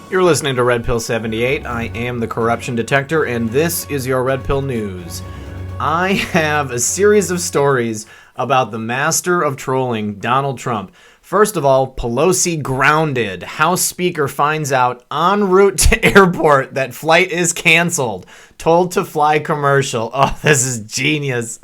You're listening to Red Pill 78. I am the corruption detector, and this is your Red Pill News. I have a series of stories about the master of trolling, Donald Trump. First of all, Pelosi grounded. House Speaker finds out en route to airport that flight is canceled. Told to fly commercial. Oh, this is genius.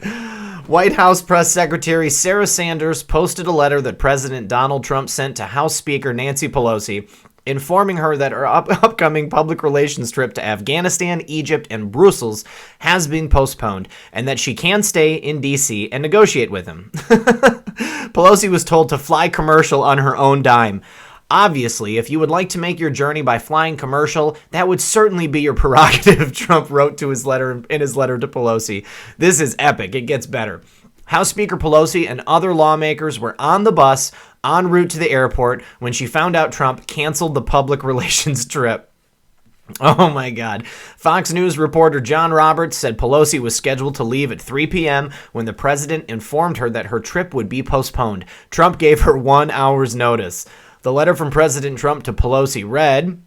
White House Press Secretary Sarah Sanders posted a letter that President Donald Trump sent to House Speaker Nancy Pelosi, informing her that her upcoming public relations trip to Afghanistan, Egypt, and Brussels has been postponed, and that she can stay in D.C. and negotiate with him. Pelosi was told to fly commercial on her own dime. Obviously, if you would like to make your journey by flying commercial, that would certainly be your prerogative, Trump wrote to in his letter to Pelosi. This is epic. It gets better. House Speaker Pelosi and other lawmakers were on the bus en route to the airport when she found out Trump canceled the public relations trip. Oh my God. Fox News reporter John Roberts said Pelosi was scheduled to leave at 3 p.m. when the president informed her that her trip would be postponed. Trump gave her 1 hour's notice. The letter from President Trump to Pelosi read,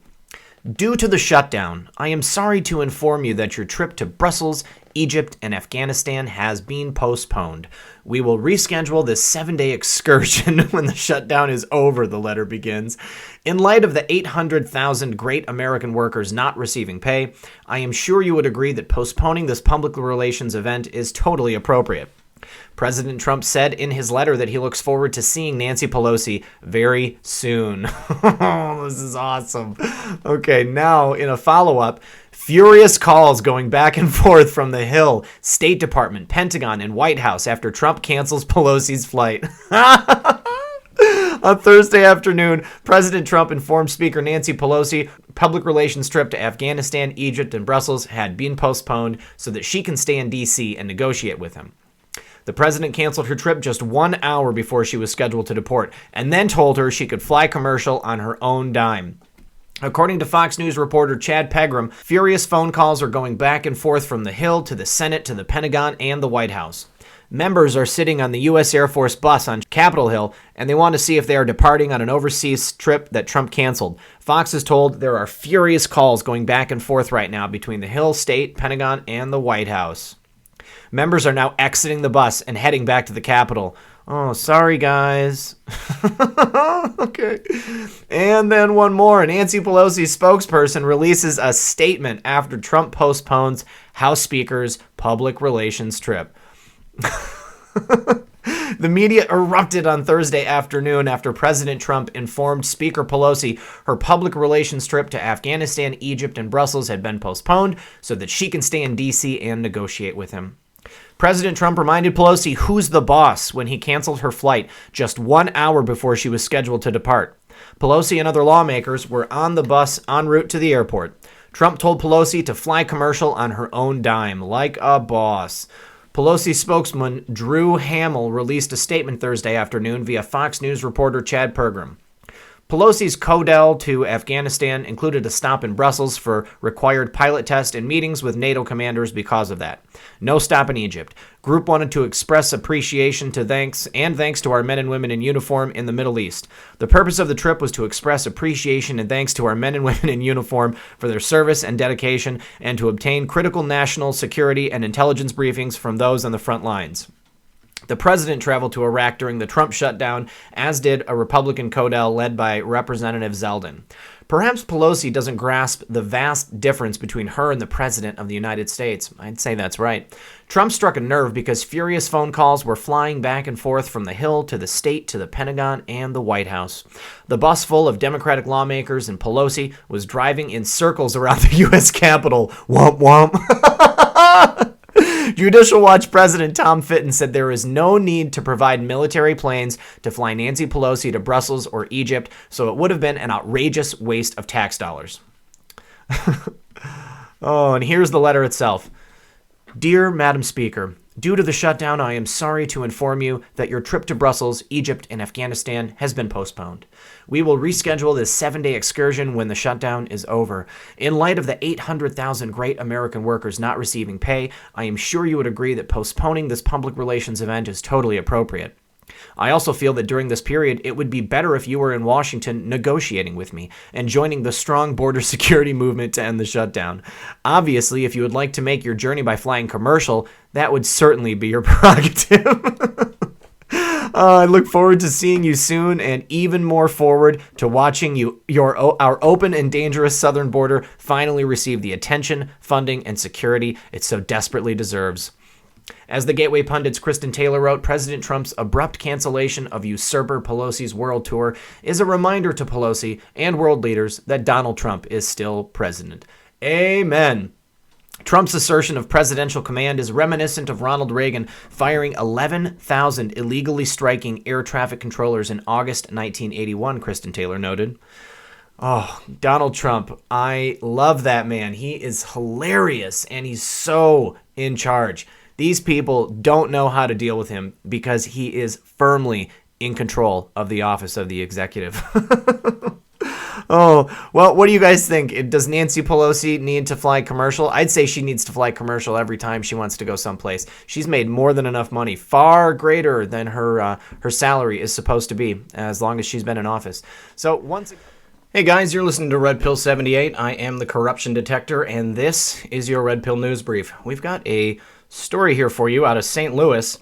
"Due to the shutdown, I am sorry to inform you that your trip to Brussels, Egypt, and Afghanistan has been postponed. We will reschedule this 7-day excursion when the shutdown is over," the letter begins. "In light of the 800,000 great American workers not receiving pay, I am sure you would agree that postponing this public relations event is totally appropriate." President Trump said in his letter that he looks forward to seeing Nancy Pelosi very soon. This is awesome. Okay, now in a follow-up, furious calls going back and forth from the Hill, State Department, Pentagon, and White House after Trump cancels Pelosi's flight. On Thursday afternoon, President Trump informed Speaker Nancy Pelosi public relations trip to Afghanistan, Egypt, and Brussels had been postponed so that she can stay in D.C. and negotiate with him. The president canceled her trip just 1 hour before she was scheduled to depart, and then told her she could fly commercial on her own dime. According to Fox News reporter Chad Pegram, furious phone calls are going back and forth from the Hill to the Senate to the Pentagon and the White House. Members are sitting on the U.S. Air Force bus on Capitol Hill, and they want to see if they are departing on an overseas trip that Trump canceled. Fox is told there are furious calls going back and forth right now between the Hill, State, Pentagon, and the White House. Members are now exiting the bus and heading back to the Capitol. Oh, sorry, guys. Okay. And then one more. Nancy Pelosi's spokesperson releases a statement after Trump postpones House Speaker's public relations trip. The media erupted on Thursday afternoon after President Trump informed Speaker Pelosi her public relations trip to Afghanistan, Egypt, and Brussels had been postponed so that she can stay in D.C. and negotiate with him. President Trump reminded Pelosi who's the boss when he canceled her flight just 1 hour before she was scheduled to depart. Pelosi and other lawmakers were on the bus en route to the airport. Trump told Pelosi to fly commercial on her own dime, like a boss. Pelosi's spokesman, Drew Hamill, released a statement Thursday afternoon via Fox News reporter Chad Pegram. Pelosi's CODEL to Afghanistan included a stop in Brussels for required pilot test and meetings with NATO commanders because of that. No stop in Egypt. Group wanted to express appreciation to thanks to our men and women in uniform in the Middle East. The purpose of the trip was to express appreciation and thanks to our men and women in uniform for their service and dedication, and to obtain critical national security and intelligence briefings from those on the front lines. The president traveled to Iraq during the Trump shutdown, as did a Republican CODEL led by Representative Zeldin. Perhaps Pelosi doesn't grasp the vast difference between her and the president of the United States. I'd say that's right. Trump struck a nerve because furious phone calls were flying back and forth from the Hill to the State to the Pentagon and the White House. The bus full of Democratic lawmakers and Pelosi was driving in circles around the U.S. Capitol. Womp womp. Judicial Watch President Tom Fitton said there is no need to provide military planes to fly Nancy Pelosi to Brussels or Egypt, so it would have been an outrageous waste of tax dollars. Oh, and here's the letter itself. Dear Madam Speaker, due to the shutdown, I am sorry to inform you that your trip to Brussels, Egypt, and Afghanistan has been postponed. We will reschedule this 7-day excursion when the shutdown is over. In light of the 800,000 great American workers not receiving pay, I am sure you would agree that postponing this public relations event is totally appropriate. I also feel that during this period, it would be better if you were in Washington negotiating with me and joining the strong border security movement to end the shutdown. Obviously, if you would like to make your journey by flying commercial, that would certainly be your prerogative. I look forward to seeing you soon, and even more forward to watching our open and dangerous southern border finally receive the attention, funding, and security it so desperately deserves. As the Gateway Pundit's Kristen Taylor wrote, President Trump's abrupt cancellation of usurper Pelosi's world tour is a reminder to Pelosi and world leaders that Donald Trump is still president. Amen. Trump's assertion of presidential command is reminiscent of Ronald Reagan firing 11,000 illegally striking air traffic controllers in August 1981, Kristen Taylor noted. Oh, Donald Trump, I love that man. He is hilarious, and he's so in charge. These people don't know how to deal with him because he is firmly in control of the office of the executive. Oh, well, what do you guys think? Does Nancy Pelosi need to fly commercial? I'd say she needs to fly commercial every time she wants to go someplace. She's made more than enough money, far greater than her salary is supposed to be, as long as she's been in office. So once again, hey guys, you're listening to Red Pill 78. I am the corruption detector, and this is your Red Pill News Brief. We've got a story here for you out of St. Louis.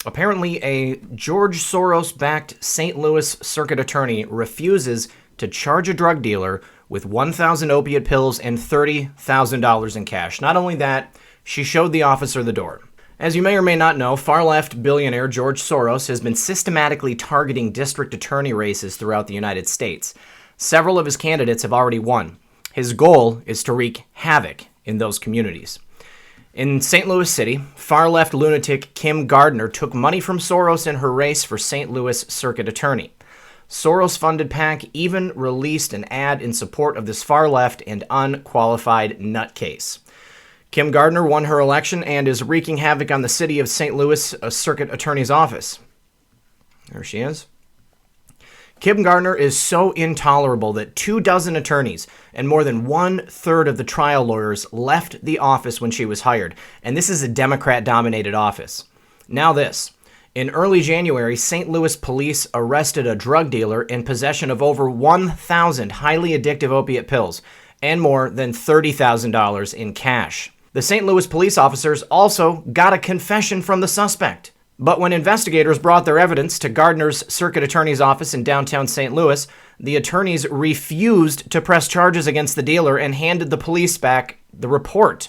Apparently, a George Soros-backed St. Louis circuit attorney refuses to charge a drug dealer with 1,000 opiate pills and $30,000 in cash. Not only that, she showed the officer the door. As you may or may not know, far-left billionaire George Soros has been systematically targeting district attorney races throughout the United States. Several of his candidates have already won. His goal is to wreak havoc in those communities. In St. Louis City, far-left lunatic Kim Gardner took money from Soros in her race for St. Louis circuit attorney. Soros-funded PAC even released an ad in support of this far-left and unqualified nutcase. Kim Gardner won her election and is wreaking havoc on the city of St. Louis circuit attorney's office. There she is. Kim Gardner is so intolerable that 24 attorneys and more than 1/3 of the trial lawyers left the office when she was hired, and this is a Democrat-dominated office. Now this. In early January, St. Louis police arrested a drug dealer in possession of over 1,000 highly addictive opiate pills and more than $30,000 in cash. The St. Louis police officers also got a confession from the suspect. But when investigators brought their evidence to Gardner's circuit attorney's office in downtown St. Louis, the attorneys refused to press charges against the dealer and handed the police back the report.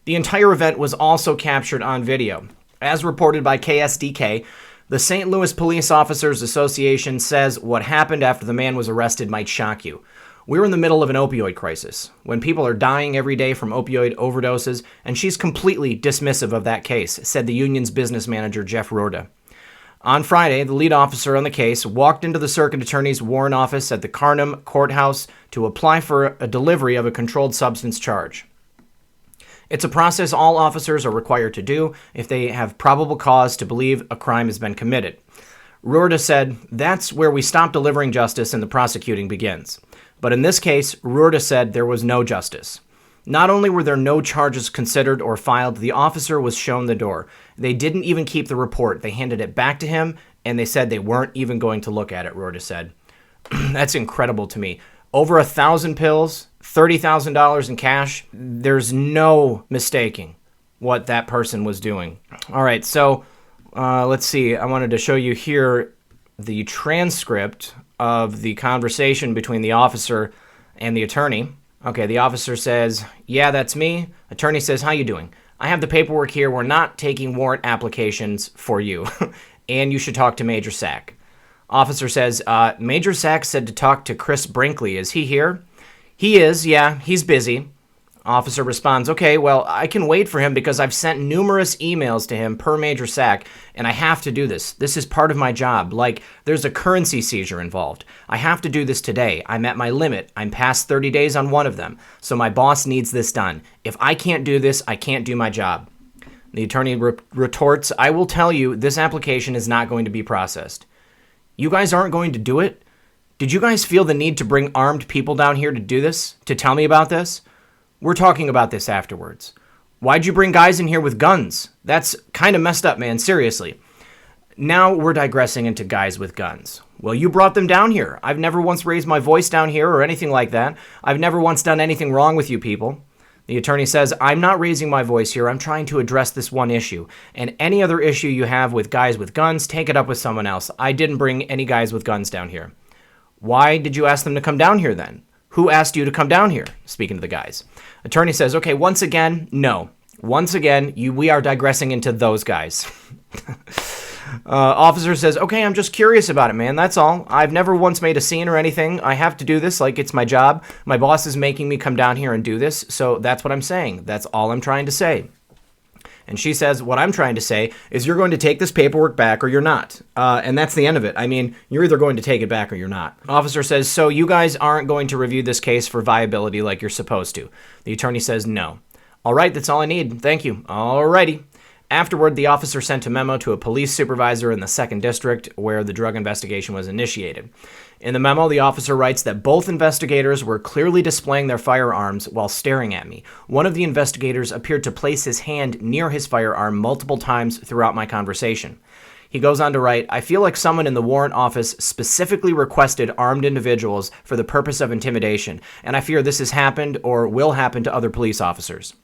The entire event was also captured on video. As reported by KSDK, the St. Louis Police Officers Association says what happened after the man was arrested might shock you. We're in the middle of an opioid crisis, when people are dying every day from opioid overdoses, and she's completely dismissive of that case, said the union's business manager, Jeff Roda. On Friday, the lead officer on the case walked into the circuit attorney's Warren office at the Carnum Courthouse to apply for a delivery of a controlled substance charge. It's a process all officers are required to do if they have probable cause to believe a crime has been committed. Roda said, "That's where we stop delivering justice and the prosecuting begins." But in this case, Roda said there was no justice. Not only were there no charges considered or filed, the officer was shown the door. They didn't even keep the report. They handed it back to him, and they said they weren't even going to look at it, Roda said. That's incredible to me. Over 1,000 pills, $30,000 in cash. There's no mistaking what that person was doing. All right, so let's see. I wanted to show you here the transcript of the conversation between the officer and the attorney. Okay, the officer says, "Yeah, that's me." Attorney says, "How you doing? I have the paperwork here. We're not taking warrant applications for you, and you should talk to Major Sack." Officer says, Major Sack said to talk to Chris Brinkley. Is he here?" "He is, yeah, he's busy." Officer responds, "Okay, well, I can wait for him because I've sent numerous emails to him per Major Sack, and I have to do this. This is part of my job. Like, there's a currency seizure involved. I have to do this today. I'm at my limit. I'm past 30 days on one of them, so my boss needs this done. If I can't do this, I can't do my job." The attorney retorts, "I will tell you, this application is not going to be processed." "You guys aren't going to do it? Did you guys feel the need to bring armed people down here to do this? To tell me about this? We're talking about this afterwards. Why'd you bring guys in here with guns? That's kind of messed up, man. Seriously." Now we're digressing into guys with guns. Well, you brought them down here. I've never once raised my voice down here or anything like that. I've never once done anything wrong with you people. The attorney says, I'm not raising my voice here. I'm trying to address this one issue. And any other issue you have with guys with guns, take it up with someone else. I didn't bring any guys with guns down here. Why did you ask them to come down here then? Who asked you to come down here? Speaking to the guys. Attorney says, okay, once again, no. Once again, we are digressing into those guys. Officer says, okay, I'm just curious about it, man. That's all. I've never once made a scene or anything. I have to do this like it's my job. My boss is making me come down here and do this, so that's what I'm saying. That's all I'm trying to say. And she says, what I'm trying to say is you're going to take this paperwork back or you're not. And that's the end of it. I mean, you're either going to take it back or you're not. Officer says, so you guys aren't going to review this case for viability like you're supposed to. The attorney says, no. All right, that's all I need. Thank you. All righty. Afterward, the officer sent a memo to a police supervisor in the 2nd District where the drug investigation was initiated. In the memo, the officer writes that both investigators were clearly displaying their firearms while staring at me. One of the investigators appeared to place his hand near his firearm multiple times throughout my conversation. He goes on to write, I feel like someone in the warrant office specifically requested armed individuals for the purpose of intimidation, and I fear this has happened or will happen to other police officers.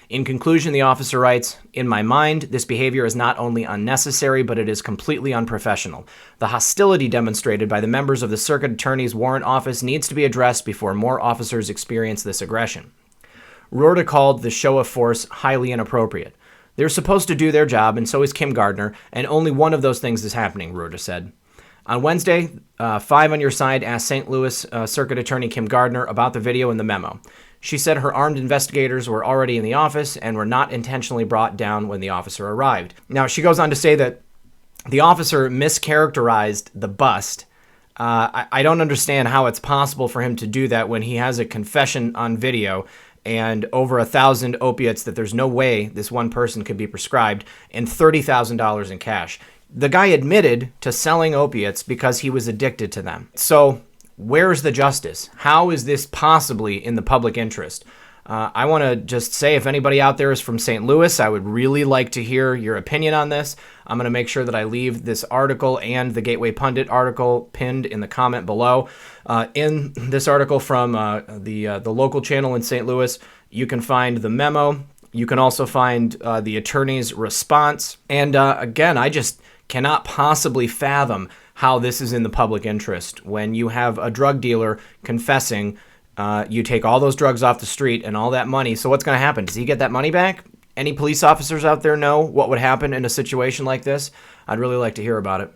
In conclusion, the officer writes, in my mind, this behavior is not only unnecessary, but it is completely unprofessional. The hostility demonstrated by the members of the circuit attorney's warrant office needs to be addressed before more officers experience this aggression. Rorta called the show of force highly inappropriate. They're supposed to do their job, and so is Kim Gardner, and only one of those things is happening, Rorta said. On Wednesday, Five on Your Side asked St. Louis Circuit Attorney Kim Gardner about the video in the memo. She said her armed investigators were already in the office and were not intentionally brought down when the officer arrived. Now, she goes on to say that the officer mischaracterized the bust. I don't understand how it's possible for him to do that when he has a confession on video and over 1,000 opiates that there's no way this one person could be prescribed and $30,000 in cash. The guy admitted to selling opiates because he was addicted to them. So where's the justice? How is this possibly in the public interest? I want to just say, if anybody out there is from St. Louis, I would really like to hear your opinion on this. I'm going to make sure that I leave this article and the Gateway Pundit article pinned in the comment below. In this article from the local channel in St. Louis, you can find the memo. You can also find the attorney's response. And again, I just cannot possibly fathom how this is in the public interest. When you have a drug dealer confessing, you take all those drugs off the street and all that money. So what's going to happen? Does he get that money back? Any police officers out there know what would happen in a situation like this? I'd really like to hear about it.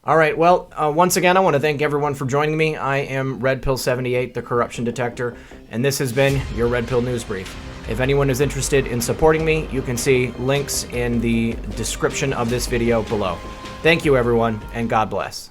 All right, well, once again, I want to thank everyone for joining me. I am Red Pill 78, the corruption detector, and this has been your Red Pill News Brief. If anyone is interested in supporting me, you can see links in the description of this video below. Thank you, everyone, and God bless.